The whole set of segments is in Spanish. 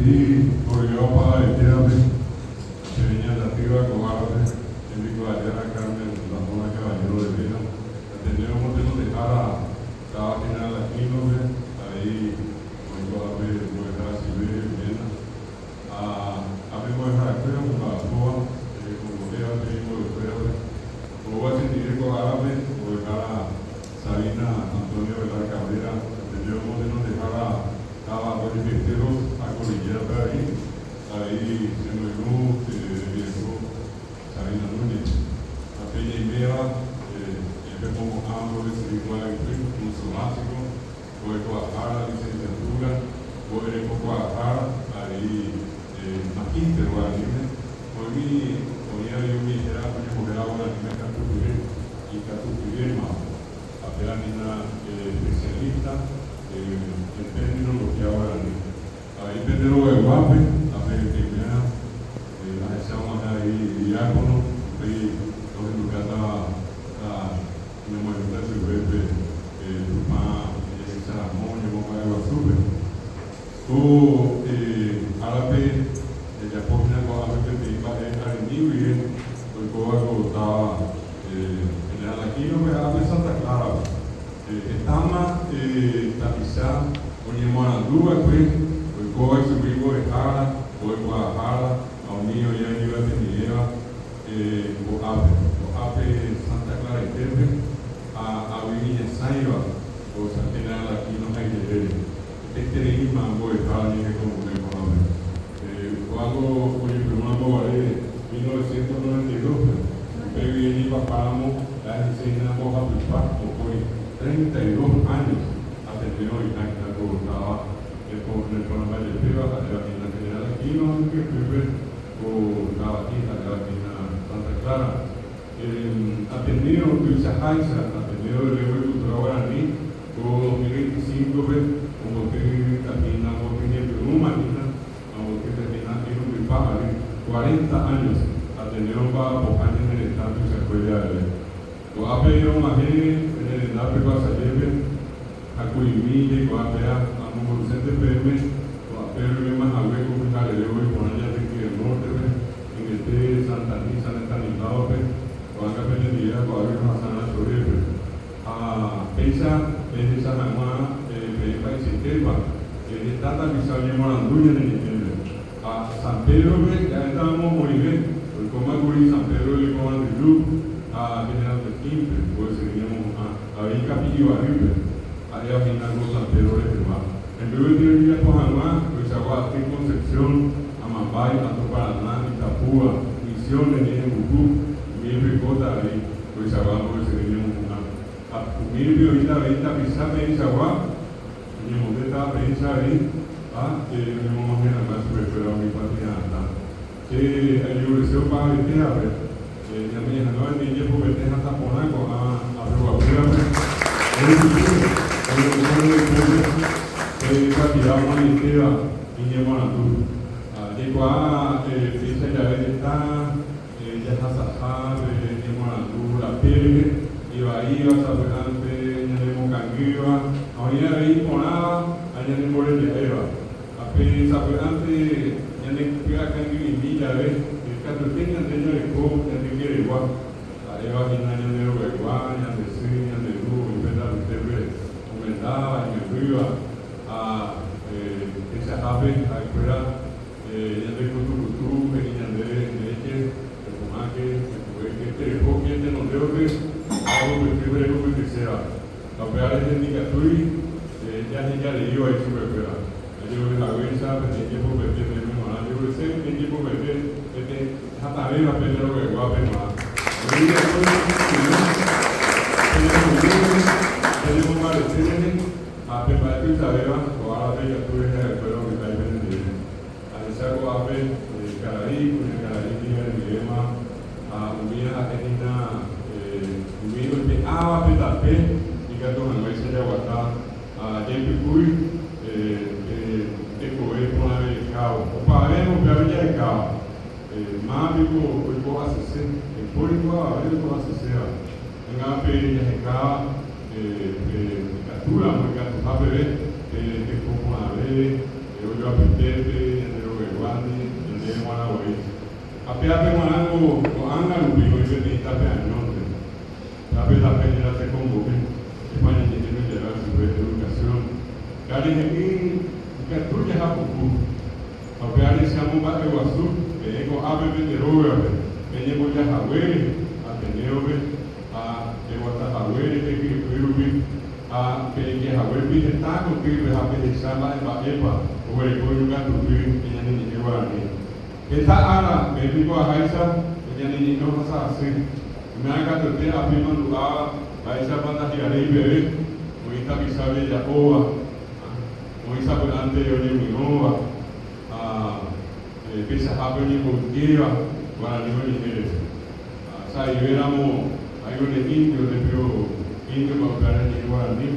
y por yo para el día que venía de arriba con árboles, en mi guayana Carmen, la zona caballero de Vena, teníamos de cara cada final aquí, ¿no? Ahí, pues yo a ver, voy a dejar así ver, Vena. A mí voy a dejar aquí, con la boa, como vea, tengo de fuera, como voy a sentir con árabe, voy a dejar a Sabina Antonio de la Cabrera, teníamos de dejar a los inviteros a Cordillera ahí se me dio viejo Sabina Núñez, a Peña y Mera, como árboles igual un zoológico, voy a Guadalajara, licenciatura, voy a Guadalajara, ahí Maquinte, hoy yo me dijera, mujer ahora ni me catupiré, y catupiré más, apenas ni una especialista, en términos lo que ahora ahí pendero de guape, a ver primera, la echamos ahí diácono, ahí lo que nos gasta una muerte de bebé, más ceremonia, como para basura. Tú, árabe, ya por una cosa que te iba a rendir, pues como estaba en el Alaquino, me habla Santa Clara. Estamos tapizar onde mora duas coisas, o coisa que vou errar, ou Guadalajara, ao nível e aí vai ter o APE Santa Clara e Tepe, a Avenida Saiba, o Santinela aqui no Rio de Janeiro. Tem que ter irmã, vou errar, nem como nem falava. Quando foi o primeiro morei, em 1992, peguei e papamos, a gente na borra do parque, foi 32 años atendió y ha colocado el programa de prueba a la general aquí, no que vive con la Santa Clara. Atendido Luisa Haiza, atendido el Lengua y Cultura Guaraní, con 2025, como que termina, como que tiene una máquina, como que termina en un pipa, 40 años atendieron para pocos años en el estado y se acuerda de él. Lo ha pedido más bien en el Nape Guasayebe, a Culimille, con APA, a Mumurucente PM, con APA, más a hueco, con Jaleo y con allá de que el norte, en el de Santa Nisa, en Estanilao, con acá Penedía, con acá Masana Chorebe. A Pesa, en esa mamá, Pepa y Sitepa, en esta tapizada de Moranduya, en el a San Pedro, ya estábamos muy bien, el Coma Curi, San Pedro y Coma de Luz. A general de Quimpe, pues seguimos a ver Capillo arriba, ahí a final los anteriores de más. En breve de día con Alma, pues agua aquí Concepción, Amambay, Alto Paraná, Itapúa, Misión de Niño Bucú, Mil Ricota ahí, pues agua pues seguimos a Mil ahorita Pisa, Pensa agua, Niño Muteta, Pensa ahí, que tenemos más bien acá sobre fuera mi patria, que el Euriseo para el día, ya me dijeron, no, el niño porque te hasta Ponaco a Ruabura, cantidad humanitaria y Moratú. Llegó a Pisa ya está, ya está Sajá, Moratú, la Pele, iba ahí, iba a Saberante, ya le Mocanguiva, ahora ahí Ponaba, allá le Morel de Eva. Apenas Saberante, ya le Pega Canguiva y ya ves. Cuando tengan de ellos el copo, ya te quiere igual. Ahí va a tener de Uruguay, de Cine, de Luz, y verdad, usted ve, aumentaba en el río, esa ave, a escuela, ya de Cutucutú, ya de Leche, de Pumaque, que te coge, te no veo que algo que escribe lo que sea. La opera de Nicatui, ya le digo ahí sobre escuela. Yo creo que la huesa, el tiempo que tiene mi hermana, yo creo que el tiempo que tiene, hasta arriba, pero lo que guape más. Tenemos varios trenes, a preparar tu sabeva, o a la bella tuya, pero que está ahí vendiendo. A esa guape, Caraí, con el Caraí, tiene el dilema, a unir a Tenina, unir el Agua, Petapé, y que con el Maíz de Aguatá, a Jeppe Cui, que con la de Cabo, o Pavemos, que había de Cabo. Mágico, o igual a 60, por igual a ver igual a 60. En la feria de Cabo, captura, porque a tu papel, que como a ver, eu já apertei, Giovanni, el Guanajuato. Apenas Guanago, o Anga, lo pico y venita peañonte. La pena se convoque, España tiene que llevar su educación. Cari aquí, que tú ya has poco. Apenas se llama un barrio azul, que es con ave de roga, que llevo ya Javier, Ateneo, a Ewata Javier, que quiero a que Javier está contigo, a pensar la epa, o el coño gato, que ya ni llegó a mí. Esta ara, me digo a Jaisa, que ya ni llegó a hacer. Me ha gato te a prima lugar, a esa banda giraré y bebé, o esta pisabe ya oa, o esa volante de Oliminoa, a pisa hape ni contiva, para ni Olimires. O sea, y éramos, hay un indio de Pio. Indio para operar en el Guaraní.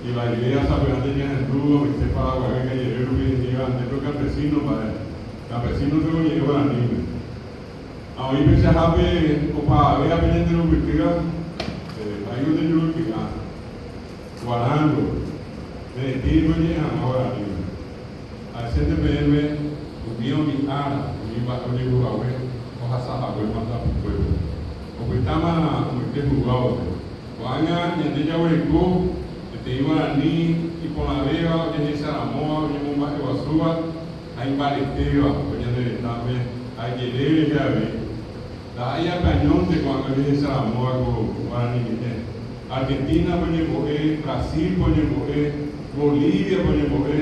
Y la idea es que antes ya en el duro, y se para que llegue el día antes los campesinos, campesinos se lo llevan a Guaraní. Ahora empecé a ver, o para ver a pedir de los vestidos, hay un de los que guardando, de ti no llegan a Guaraní. A ese TPM, un día mi ara, un día para que yo haga, o a saber mandar por pueblo. O que estaba muy jugado. Wanya nyandija weko te Guaraní y por la vega de Saramoa y Mumba de Guasuba hay paleteo de también hay que leer ya ve la haya cañón de cuando de Saramoa con Guaraní Argentina pone Brasil pone Bolivia pone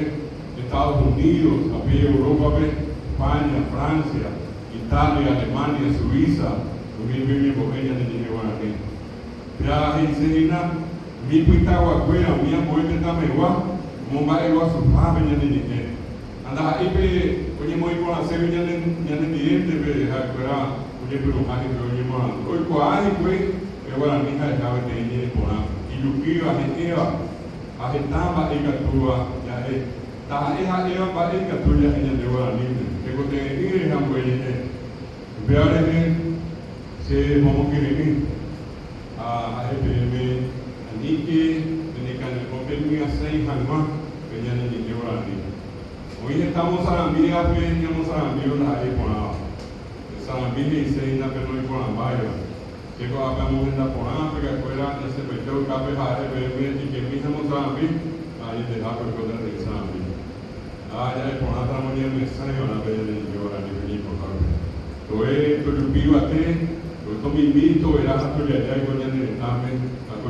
Estados Unidos Europa España Francia Italia Alemania Suiza pone Guaraní ya enseña mi pitagua cuera mi abuelo tamewa momba ewa supa benyane anda ipe oye moi con hacer nyane diente be ha cuera oye pero ha que oye mo hoy coaji pues ewa mi hija estaba de ni pona y yukiwa a tamba e catua ya ta eva ba e catua ya de ewa ni que cote ir han pues veare se vamos que a EPM, a Nike, en el convenio 6 Hanma, que ya ni llegó a ti. Hoy estamos a la mía, veníamos a la mía, la época. Sarambí y 6 la pero no con la valla. Que cuando vamos en la porana, que fuera, ya se metió el café a EPM y que mismo Sarambí, ahí te da por poder de Sarambí. Ya el porana estamos en el mensaje, la bella de llegó a ti, venir por favor. Entonces, tú pido a ti. Yo me invito a la actualidad y voy a necesitarme a que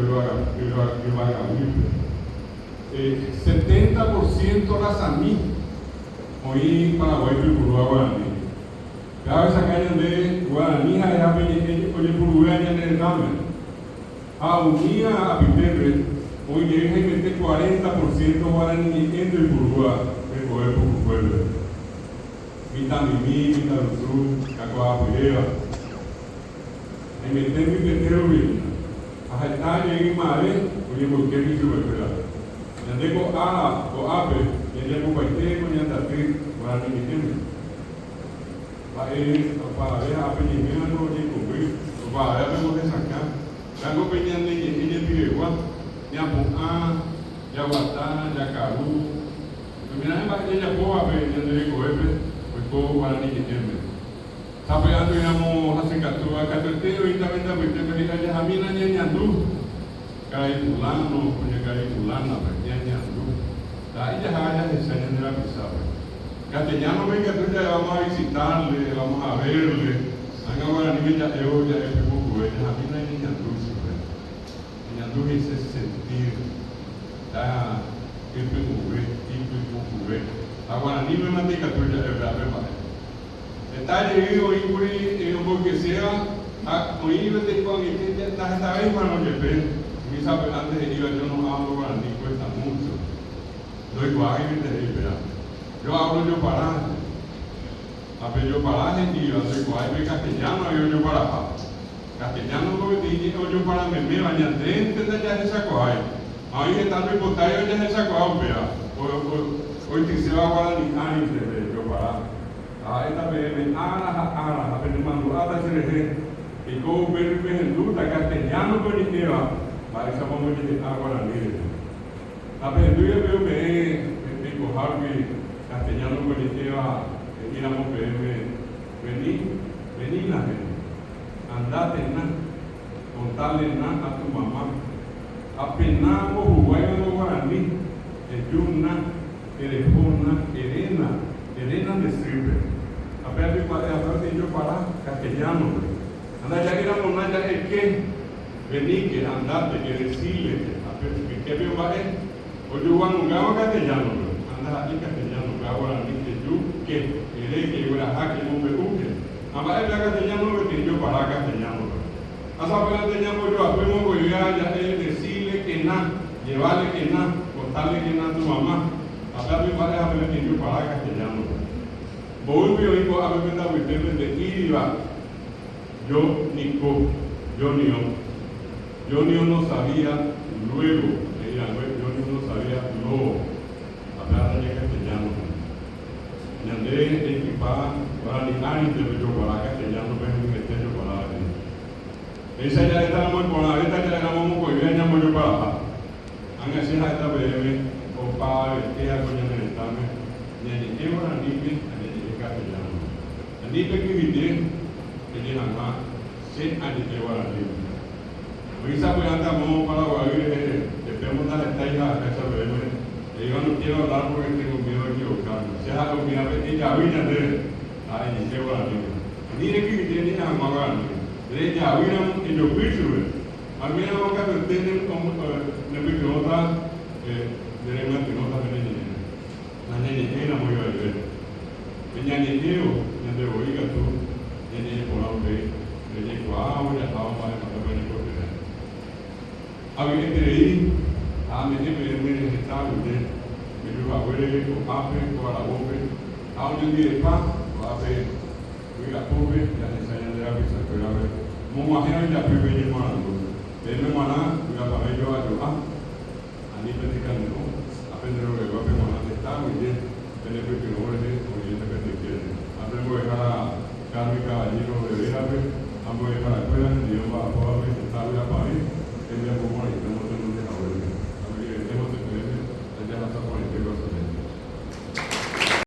vaya a vivir. 70% las a mí, hoy Paraguay y Uruguay Guaraní. Cada vez acá de Guaraní, allá oye Uruguay ya necesitamos. A unir a Pipepe, hoy llega y mete 40% Guaraní entre Uruguay, el pueblo. Mitamimí, Mitaruzú, Cacoapuera. En el tema de terrorismo, a estar en Mare, oye, ¿por qué me sube esperar? Ya tengo A o APE, ya tengo cualquier cosa ya te para mi tema. Para ver a peña no oye cubrir, para ver cómo te sacar. Tengo peña en el Piregua, ya Poá, ya Guatá, ya Carú. Mira, ya puedo a ver, ya te digo, pues puedo para mi tema. Está pegando, digamos, hace catorteo y también de a mí la niña tú, Caripulano, coña Caripulana, niña tú. Ahí ya se enseñan de la pisada. Castellano, venga, tú ya vamos a visitarle, vamos a verle. Haga ahora niña ya es poco, a mí la niña tú, niña tú es ese sentir, da, que es agora ni me mandé que tú ya es verdad, está llegando y porque sea a oír de cuando esta vez para no llevar mi sabe antes de ir yo no hablo para ni cuesta mucho no igual de esperar yo hablo yo para yo para y yo soy igual de castellano yo para castellano lo que dije yo para me bañar dentro de ya esa cosa ahí está mi botayo ya esa cosa hoy te se va a guardar ni años de yo para esta vez ara apenas mandou a ser e como ver luta castellano por inteira para essa vamos de agora nele a perdoa meu bem corral que castellano colectiva, éramos vení la gente, andate contale a tu mamá, apenas jugar no guaraní, Elena de Silva. Aparte yo para castellano. Anda ya que era monaya es que vení que andate, que decirle, que veo va o yo van un gabo castellano, anda aquí castellano, gabo la que yo que yo era aquí no me busque. Amar el castellano que yo para castellano. Asa para castellano yo apenas voy a decirle que nada, llevarle que nada, contarle que nada a tu mamá. Hablar mi padre a ver que yo para castellano. Voy a ir a ver la cuestión de Iriba. Yo no sabía luego, yo no sabía luego hablar de castellano. Y andé equipada para ni nadie de yo para castellano, pero me metí yo para allí. Esa ya está muy buena, esta ya era muy buena, ya muy para. Han hecho esta bebé. Para que haga con el examen, ni que ahora ni que castellano. Ni que vivir, que ni nada más, se han dicho ahora ni. Hoy se puede andar como para oír, debemos dar esta hija a esa bebé. Yo no quiero hablar porque tengo miedo de equivocarme. Si es algo que ella viene a ver, ni que ahora ni. Ni que vivir ni nada más ahora ni. Ella viene en los pisos. A mí no me cabe tener como le pido otra. Directamente no está vendiendo. La niña era muy buena. Ella ni quiero, ni te voy a tú, ni por la fe, ni dijo, ya estaba para matar a por tener. Había que ir a meter en esta usted, me dijo, abuelo, o pape, o a la boca, a un día de paz, o a ver, voy a pobre, ya se enseñan de la visa, pero a ver, como imagino ya fui bien hermano, de mi hermana, voy a saber yo a yo, ni platicando.